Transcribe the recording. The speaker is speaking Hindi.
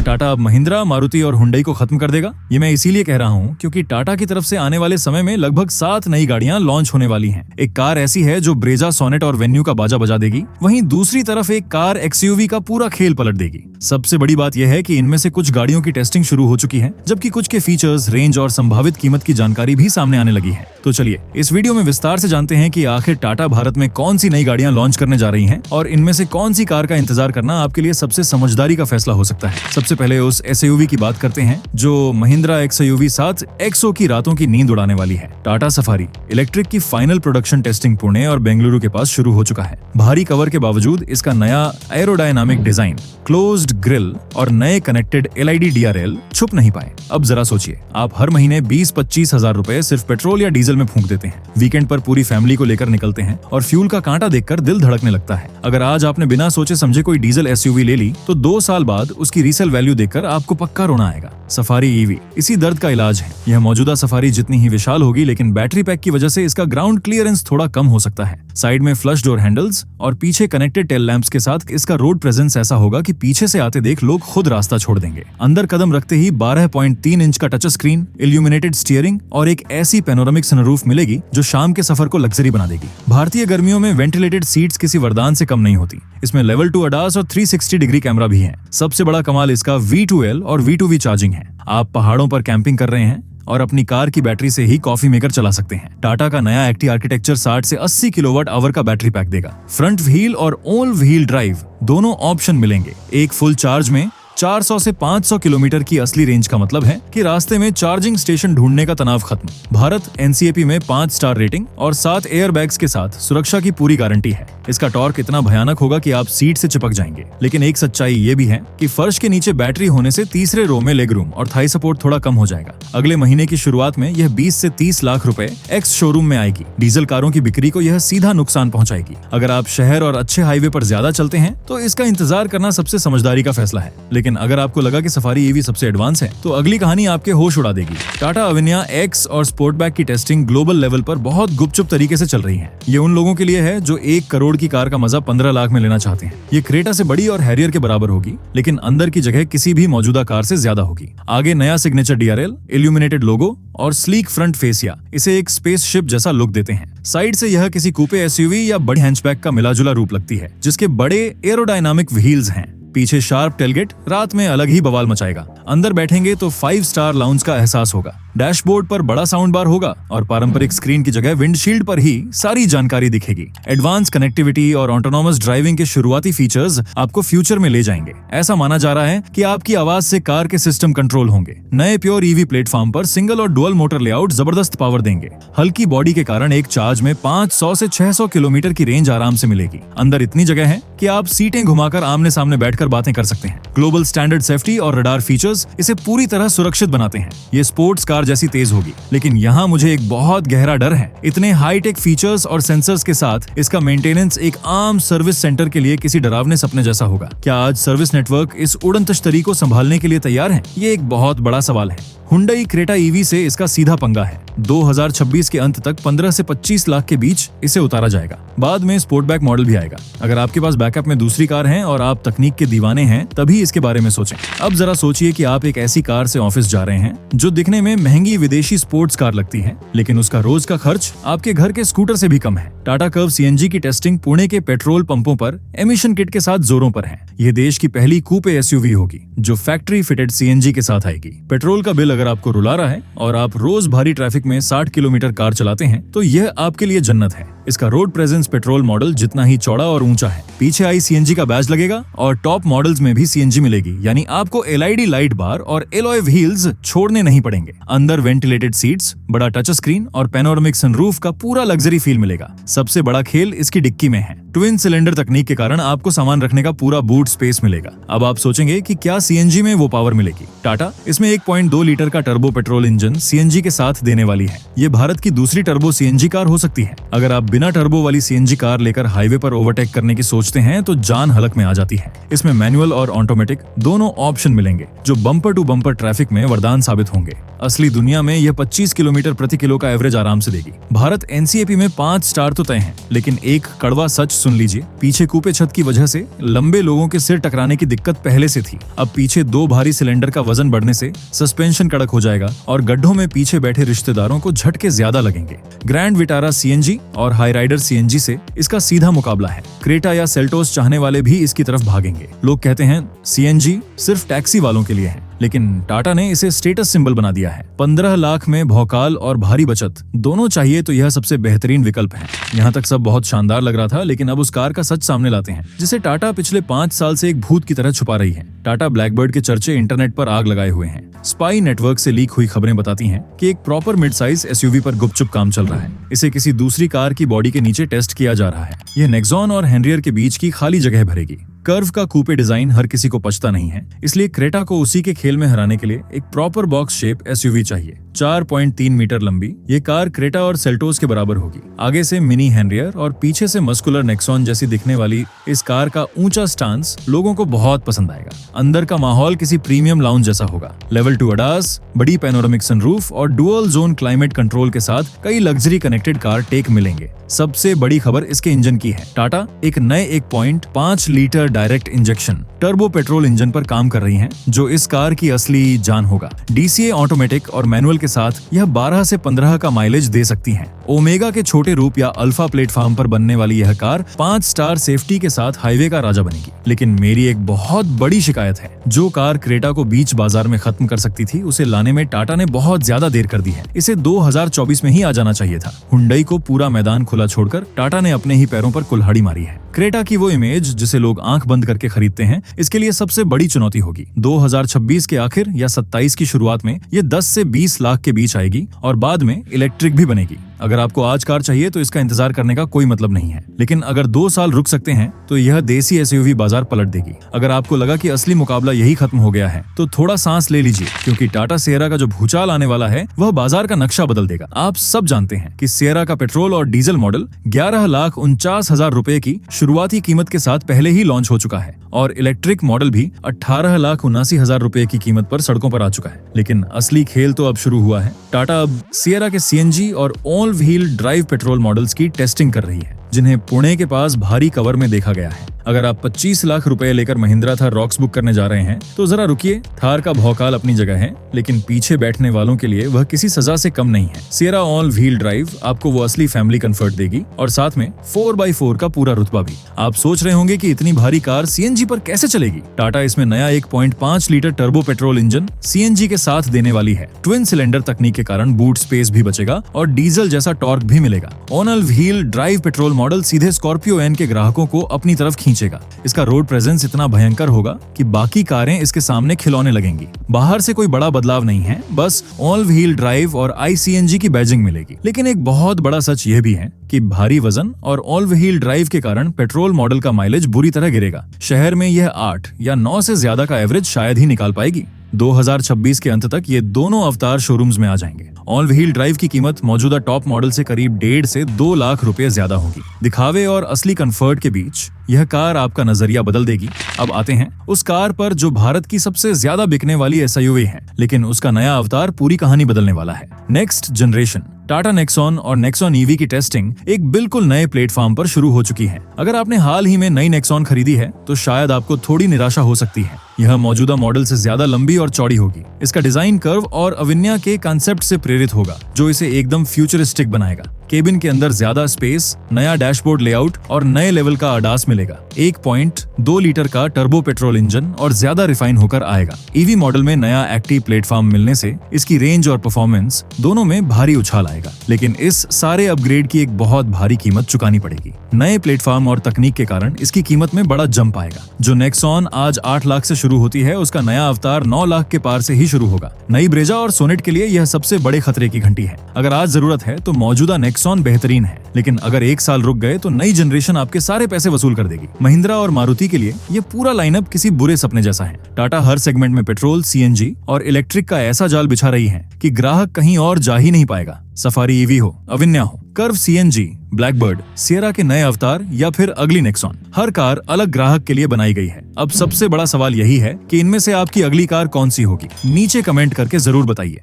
टाटा अब महिंद्रा, मारुति और हुंडई को खत्म कर देगा? ये मैं इसीलिए कह रहा हूँ क्योंकि टाटा की तरफ से आने वाले समय में लगभग 7 नई गाड़ियां लॉन्च होने वाली हैं। एक कार ऐसी है जो ब्रेजा, सोनेट और वेन्यू का बाजा बजा देगी। वहीं दूसरी तरफ एक कार एक्सयूवी का पूरा खेल पलट देगी। सबसे बड़ी बात यह है कि इनमें से कुछ गाड़ियों की टेस्टिंग शुरू हो चुकी है, जबकि कुछ के फीचर्स, रेंज और संभावित कीमत की जानकारी भी सामने आने लगी है। तो चलिए इस वीडियो में विस्तार से जानते हैं कि आखिर टाटा भारत में कौन सी नई गाड़ियां लॉन्च करने जा रही हैं और इनमें से कौन सी कार का इंतजार करना आपके लिए सबसे समझदारी का फैसला हो सकता है। सबसे पहले उस एसयूवी की बात करते हैं जो महिंद्रा एक्सयूवी 7 एक्सो की रातों की नींद उड़ाने वाली है। टाटा सफारी इलेक्ट्रिक की फाइनल प्रोडक्शन टेस्टिंग पुणे और बेंगलुरु के पास शुरू हो चुका है। भारी कवर के बावजूद इसका नया एरोडायनामिक डिजाइन, क्लोज्ड ग्रिल और नए कनेक्टेड एलईडी डीआरएल छुप नहीं पाए। अब जरा सोचिए, आप हर महीने 20-25 हजार रुपए सिर्फ पेट्रोल या डीजल में फूंक देते हैं, वीकेंड पर पूरी फैमिली को लेकर निकलते हैं और फ्यूल का कांटा देखकर दिल धड़कने लगता है। अगर आज आपने बिना सोचे समझे कोई डीजल एसयूवी ले ली तो 2 साल बाद उसकी रीसेल वैल्यू देखकर आपको पक्का रोना आएगा। सफारी ईवी इसी दर्द का इलाज है। यह मौजूदा सफारी जितनी ही विशाल होगी, लेकिन बैटरी पैक की वजह से इसका ग्राउंड क्लियरेंस थोड़ा कम हो सकता है। साइड में फ्लश डोर हैंडल्स और पीछे कनेक्टेड टेल लैंप्स के साथ इसका रोड प्रेजेंस ऐसा होगा कि पीछे से आते देख लोग खुद रास्ता छोड़ देंगे। अंदर कदम रखते ही 12.3 इंच का टच स्क्रीन, इल्यूमिनेटेड स्टीयरिंग और एक ऐसी पैनोरामिक सनरूफ मिलेगी जो शाम के सफर को लग्जरी बना देगी। भारतीय गर्मियों में वेंटिलेटेड सीट्स किसी वरदान से कम नहीं होती। इसमें लेवल 2 ADAS और 360 डिग्री कैमरा भी है। सबसे बड़ा कमाल इसका V2L और V2V चार्जिंग है। आप पहाड़ों पर कैंपिंग कर रहे हैं और अपनी कार की बैटरी से ही कॉफी मेकर चला सकते हैं। टाटा का नया एक्टी आर्किटेक्चर 60 से 80 किलोवाट आवर का बैटरी पैक देगा। फ्रंट व्हील और ऑल व्हील ड्राइव दोनों ऑप्शन मिलेंगे। एक फुल चार्ज में 400 से 500 किलोमीटर की असली रेंज का मतलब है कि रास्ते में चार्जिंग स्टेशन ढूंढने का तनाव खत्म। भारत एनसीएपी में 5 स्टार रेटिंग और 7 एयरबैग्स के साथ सुरक्षा की पूरी गारंटी है। इसका टॉर्क इतना भयानक होगा कि आप सीट से चिपक जाएंगे। लेकिन एक सच्चाई ये भी है कि फर्श के नीचे बैटरी होने से तीसरे रो में लेग रूम और थाई सपोर्ट थोड़ा कम हो जाएगा। अगले महीने की शुरुआत में यह 20 से 30 लाख रुपए एक्स शोरूम में आएगी। डीजल कारों की बिक्री को यह सीधा नुकसान पहुंचाएगी। अगर आप शहर और अच्छे हाईवे पर ज्यादा चलते हैं तो इसका इंतजार करना सबसे समझदारी का फैसला है। लेकिन अगर आपको लगा कि सफारी ईवी सबसे एडवांस है तो अगली कहानी आपके होश उड़ा देगी। टाटा अविन्या एक्स और स्पोर्टबैक की टेस्टिंग ग्लोबल लेवल पर बहुत गुपचुप तरीके से चल रही है। ये उन लोगों के लिए है जो 1 करोड़ की कार का मजा 15 लाख में लेना चाहते हैं। ये क्रेटा से बड़ी और हैरियर के बराबर होगी, लेकिन अंदर की जगह किसी भी मौजूदा कार से ज्यादा होगी। आगे नया सिग्नेचर डीआरएल, इल्यूमिनेटेड लोगो और स्लीक फ्रंट फेसिया इसे एक स्पेसशिप जैसा लुक देते हैं। साइड से यह किसी कूपे एसयूवी या बड़ी हैचबैक का मिलाजुला रूप लगती है, जिसके बड़े एरोडायनामिक व्हील्स हैं। पीछे शार्प टेलगेट रात में अलग ही बवाल मचाएगा। अंदर बैठेंगे तो 5 स्टार लाउंज का एहसास होगा। डैशबोर्ड पर बड़ा साउंड बार होगा और पारंपरिक स्क्रीन की जगह विंडशील्ड पर ही सारी जानकारी दिखेगी। एडवांस कनेक्टिविटी और ऑटोनोमस ड्राइविंग के शुरुआती फीचर्स आपको फ्यूचर में ले जाएंगे। ऐसा माना जा रहा है कि आपकी आवाज से कार के सिस्टम कंट्रोल होंगे। नए प्योर ईवी प्लेटफॉर्म पर सिंगल और डुअल मोटर लेआउट जबरदस्त पावर देंगे। हल्की बॉडी के कारण एक चार्ज में 500 से 600 किलोमीटर की रेंज आराम से मिलेगी। अंदर इतनी जगह है कि आप सीटें घुमाकर आमने सामने बैठकर बातें कर सकते हैं। ग्लोबल स्टैंडर्ड सेफ्टी और रडार फीचर्स इसे पूरी तरह सुरक्षित बनाते हैं। ये स्पोर्ट्स कार जैसी तेज होगी। लेकिन यहाँ मुझे एक बहुत गहरा डर है। इतने हाईटेक फीचर्स और सेंसर्स के साथ इसका मेंटेनेंस एक आम सर्विस सेंटर के लिए किसी डरावने सपने जैसा होगा। क्या आज सर्विस नेटवर्क इस उड़न तश्तरी को संभालने के लिए तैयार है? ये एक बहुत बड़ा सवाल है। हुंडई क्रेटा ईवी से इसका सीधा पंगा है। 2026 के अंत तक 15 से 25 लाख के बीच इसे उतारा जाएगा। बाद में स्पोर्टबैक मॉडल भी आएगा। अगर आपके पास बैकअप में दूसरी कार है और आप तकनीक के दीवाने हैं, तभी इसके बारे में सोचें। अब जरा सोचिए कि आप एक ऐसी कार से ऑफिस जा रहे हैं जो दिखने में महंगी विदेशी स्पोर्ट्स कार लगती है, लेकिन उसका रोज का खर्च आपके घर के स्कूटर से भी कम है। टाटा कर्व सीएनजी की टेस्टिंग पुणे के पेट्रोल पंपों पर एमिशन किट के साथ जोरों पर है। यह देश की पहली कूपे एसयूवी होगी जो फैक्ट्री फिटेड सीएनजी के साथ आएगी। पेट्रोल का बिल अगर आपको रुला रहा है और आप रोज भारी ट्रैफिक में 60 किलोमीटर कार चलाते हैं तो यह आपके लिए जन्नत है। इसका रोड प्रेजेंस पेट्रोल मॉडल जितना ही चौड़ा और ऊंचा है। पीछे आई सीएनजी का बैज लगेगा और टॉप मॉडल्स में भी सीएनजी मिलेगी, यानी आपको एलईडी लाइट बार और एलॉय व्हील्स छोड़ने नहीं पड़ेंगे। अंदर वेंटिलेटेड सीट्स, बड़ा टच स्क्रीन और पैनोरामिक सनरूफ का पूरा लग्जरी फील मिलेगा। सबसे बड़ा खेल इसकी डिक्की में है। ट्विन सिलेंडर तकनीक के कारण आपको सामान रखने का पूरा बूट स्पेस मिलेगा। अब आप सोचेंगे कि क्या सीएनजी में वो पावर मिलेगी? टाटा इसमें 1.2 लीटर का टर्बो पेट्रोल इंजन सीएनजी के साथ देने वाली है। ये भारत की दूसरी टर्बो सीएनजी कार हो सकती है। अगर आप बिना टर्बो वाली सीएनजी कार लेकर हाईवे पर ओवरटेक करने की सोचते हैं तो जान हलक में आ जाती है। इसमें मैनुअल और ऑटोमेटिक दोनों ऑप्शन मिलेंगे जो बम्पर टू बम्पर ट्रैफिक में वरदान साबित होंगे। असली दुनिया में यह 25 किलोमीटर प्रति किलो का एवरेज आराम से देगी। भारत एनसीएपी में 5 स्टार तो तय हैं, लेकिन एक कड़वा सच सुन लीजिए, पीछे कूपे छत की वजह से लंबे लोगों के सिर टकराने की दिक्कत पहले से थी। अब पीछे 2 भारी सिलेंडर का वजन बढ़ने से सस्पेंशन कड़क हो जाएगा और गड्ढों में पीछे बैठे रिश्तेदारों को झटके ज्यादा लगेंगे। ग्रैंड विटारा सीएनजी और हाई राइडर सीएनजी से इसका सीधा मुकाबला है। क्रेटा या सेल्टोस चाहने वाले भी इसकी तरफ भागेंगे। लोग कहते हैं सीएनजी सिर्फ टैक्सी वालों के लिए है, लेकिन टाटा ने इसे स्टेटस सिंबल बना दिया है। 15 लाख में भौकाल और भारी बचत दोनों चाहिए तो यह सबसे बेहतरीन विकल्प है। यहाँ तक सब बहुत शानदार लग रहा था, लेकिन अब उस कार का सच सामने लाते हैं जिसे टाटा पिछले 5 साल से एक भूत की तरह छुपा रही है। टाटा ब्लैकबर्ड के चर्चे इंटरनेट पर आग लगाए हुए हैं। स्पाई नेटवर्क से लीक हुई खबरें बताती हैं कि एक प्रॉपर मिड साइज एसयूवी पर गुपचुप काम चल रहा है। इसे किसी दूसरी कार की बॉडी के नीचे टेस्ट किया जा रहा है। यह नेक्सॉन और हेनरियर के बीच की खाली जगह भरेगी। कर्व का कूपे डिजाइन हर किसी को पचता नहीं है, इसलिए क्रेटा को उसी के खेल में हराने के लिए एक प्रॉपर बॉक्स शेप एसयूवी चाहिए। 4.3 मीटर लंबी ये कार क्रेटा और सेल्टोस के बराबर होगी। आगे से मिनी हेनरियर और पीछे से मस्कुलर नेक्सॉन जैसी दिखने वाली इस कार का ऊंचा स्टांस लोगों को बहुत पसंद आएगा। अंदर का माहौल किसी प्रीमियम लाउंज जैसा होगा। लेवल 2 अडास, बड़ी पैनोरामिक सनरूफ और डुअल जोन क्लाइमेट कंट्रोल के साथ कई लग्जरी कनेक्टेड कार टेक मिलेंगे। सबसे बड़ी खबर इसके इंजन की है। टाटा एक नए 1.5 litre direct injection turbo petrol engine पर काम कर रही हैं, जो इस कार की असली जान होगा। डीसीए ऑटोमेटिक और मैनुअल के साथ यह 12 से 15 का माइलेज दे सकती है। ओमेगा के छोटे रूप या अल्फा प्लेटफॉर्म पर बनने वाली यह कार 5 स्टार सेफ्टी के साथ हाईवे का राजा बनेगी। लेकिन मेरी एक बहुत बड़ी शिकायत है, जो कार क्रेटा को बीच बाजार में खत्म कर सकती थी, उसे लाने में टाटा ने बहुत ज्यादा देर कर दी है। इसे 2024 में ही आ जाना चाहिए था। हुंडई को पूरा मैदान खुला छोड़कर टाटा ने अपने ही पैरों पर कुल्हाड़ी मारी है। क्रेटा की वो इमेज जिसे लोग आंख बंद करके खरीदते हैं, इसके लिए सबसे बड़ी चुनौती होगी। 2026 के आखिर या 27 की शुरुआत में ये 10 से 20 लाख के बीच आएगी और बाद में इलेक्ट्रिक भी बनेगी। अगर आपको आज कार चाहिए तो इसका इंतजार करने का कोई मतलब नहीं है, लेकिन अगर 2 साल रुक सकते हैं तो यह देसी एसयूवी बाजार पलट देगी। अगर आपको लगा कि असली मुकाबला यही खत्म हो गया है तो थोड़ा सांस ले लीजिए, क्योंकि टाटा सिएरा का जो भूचाल आने वाला है वह बाजार का नक्शा बदल देगा। आप सब जानते हैं कि सिएरा का पेट्रोल और डीजल मॉडल 11,49,000 रुपए की शुरुआती कीमत के साथ पहले ही लॉन्च हो चुका है और इलेक्ट्रिक मॉडल भी 18,79,000 रुपए की कीमत पर सड़कों पर आ चुका है। लेकिन असली खेल तो अब शुरू हुआ है। टाटा अब सिएरा के सीएनजी और all wheel drive petrol models की टेस्टिंग कर रही है, जिन्हें पुणे के पास भारी कवर में देखा गया है। अगर आप 25 लाख रुपए लेकर महिंद्रा थार रॉक्स बुक करने जा रहे हैं तो जरा रुकिए। थार का भौकाल अपनी जगह है, लेकिन पीछे बैठने वालों के लिए वह किसी सजा से कम नहीं है। सिएरा ऑल व्हील ड्राइव आपको वो असली फैमिली कंफर्ट देगी और साथ में 4x4 का पूरा रुतबा भी। आप सोच रहे होंगे कि इतनी भारी कार सीएनजी पर कैसे चलेगी। टाटा इसमें नया 1.5 litre turbo petrol engine CNG के साथ देने वाली है। ट्विन सिलेंडर तकनीक के कारण बूट स्पेस भी बचेगा और डीजल जैसा टॉर्क भी मिलेगा। All wheel drive petrol model सीधे स्कॉर्पियो एन के ग्राहकों को अपनी तरफ खींचेगा। इसका रोड प्रेजेंस इतना भयंकर होगा कि बाकी कारें इसके सामने खिलौने लगेंगी। बाहर से कोई बड़ा बदलाव नहीं है, बस ऑल व्हील ड्राइव और ICNG की बैजिंग मिलेगी। लेकिन एक बहुत बड़ा सच यह भी है कि भारी वजन और ऑल व्हील ड्राइव के कारण पेट्रोल मॉडल का माइलेज बुरी तरह गिरेगा। शहर में यह 8 या 9 से ज्यादा का एवरेज शायद ही निकाल पाएगी। 2026 के अंत तक ये दोनों अवतार शोरूम्स में आ जाएंगे। ऑल व्हील ड्राइव की कीमत मौजूदा टॉप मॉडल से करीब 1.5 से 2 लाख रुपए ज्यादा होगी। दिखावे और असली कंफर्ट के बीच यह कार आपका नजरिया बदल देगी। अब आते हैं उस कार पर जो भारत की सबसे ज्यादा बिकने वाली एसयूवी है, लेकिन उसका नया अवतार पूरी कहानी बदलने वाला है। नेक्स्ट जनरेशन टाटा नेक्सॉन और नेक्सॉन ईवी की टेस्टिंग एक बिल्कुल नए प्लेटफॉर्म पर शुरू हो चुकी है। अगर आपने हाल ही में नई नेक्सॉन खरीदी है तो शायद आपको थोड़ी निराशा हो सकती है। यह मौजूदा मॉडल से ज्यादा लंबी और चौड़ी होगी। इसका डिजाइन कर्व और अविन्या के कॉन्सेप्ट से प्रेरित होगा, जो इसे एकदम फ्यूचरिस्टिक बनाएगा। केबिन के अंदर ज्यादा स्पेस, नया डैशबोर्ड लेआउट और नए लेवल का अडास मिलेगा। 1.2 लीटर का टर्बो पेट्रोल इंजन और ज्यादा रिफाइन होकर आएगा। ईवी मॉडल में नया एक्टिव प्लेटफॉर्म मिलने से इसकी रेंज और परफॉर्मेंस दोनों में भारी उछाल आएगा। लेकिन इस सारे अपग्रेड की एक बहुत भारी कीमत चुकानी पड़ेगी। नए प्लेटफॉर्म और तकनीक के कारण इसकी कीमत में बड़ा जंप आएगा। जो नेक्सॉन आज 8 लाख से शुरू होती है, उसका नया अवतार 9 लाख के पार से ही शुरू होगा। नई ब्रेजा और सोनेट के लिए यह सबसे बड़े खतरे की घंटी है। अगर आज जरूरत है तो मौजूदा नेक्सॉन बेहतरीन है, लेकिन अगर 1 साल रुक गए तो नई जनरेशन आपके सारे पैसे वसूल कर कर देगी। महिंद्रा और मारुति के लिए ये पूरा लाइनअप किसी बुरे सपने जैसा है। टाटा हर सेगमेंट में पेट्रोल, सीएनजी और इलेक्ट्रिक का ऐसा जाल बिछा रही है कि ग्राहक कहीं और जा ही नहीं पाएगा। सफारी ईवी हो, अविन्या हो, कर्व सीएनजी, ब्लैकबर्ड, सियरा के नए अवतार या फिर अगली नेक्सॉन, हर कार अलग ग्राहक के लिए बनाई गई है। अब सबसे बड़ा सवाल यही है कि इनमें से आपकी अगली कार कौन सी होगी? नीचे कमेंट करके जरूर बताइए।